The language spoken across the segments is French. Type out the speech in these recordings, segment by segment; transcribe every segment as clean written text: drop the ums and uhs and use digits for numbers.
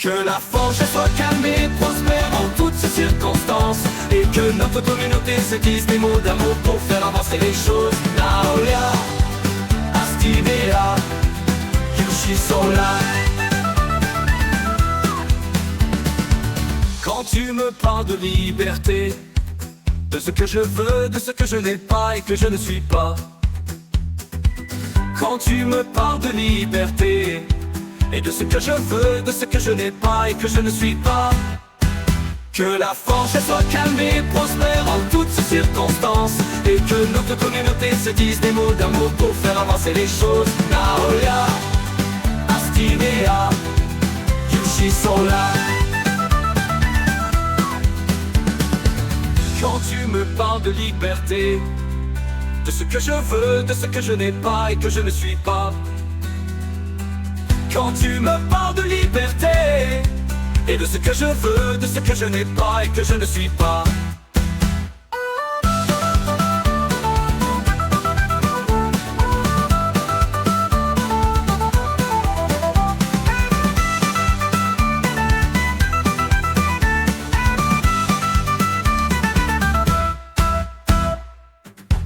Que la forge soit calme et prospère en toutes ces circonstances, et que notre communauté se dise des mots d'amour pour faire avancer les choses. Naolia, Astidea, Yushi Sola. Quand tu me parles de liberté, de ce que je veux, de ce que je n'ai pas et que je ne suis pas. Quand tu me parles de liberté, et de ce que je veux, de ce que je n'ai pas et que je ne suis pas. Que la forge soit calme et prospère en toutes ces circonstances, et que notre communauté se dise des mots d'amour pour faire avancer les choses. Naolia, Astidea, Yushi Sola. Quand tu me parles de liberté, de ce que je veux, de ce que je n'ai pas et que je ne suis pas. Quand tu me parles de liberté, et de ce que je veux, de ce que je n'ai pas et que je ne suis pas.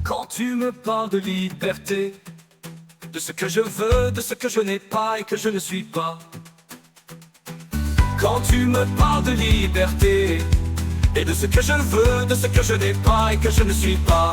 Quand tu me parles de liberté, de ce que je veux, de ce que je n'ai pas et que je ne suis pas. Quand tu me parles de liberté, et de ce que je veux, de ce que je n'ai pas et que je ne suis pas.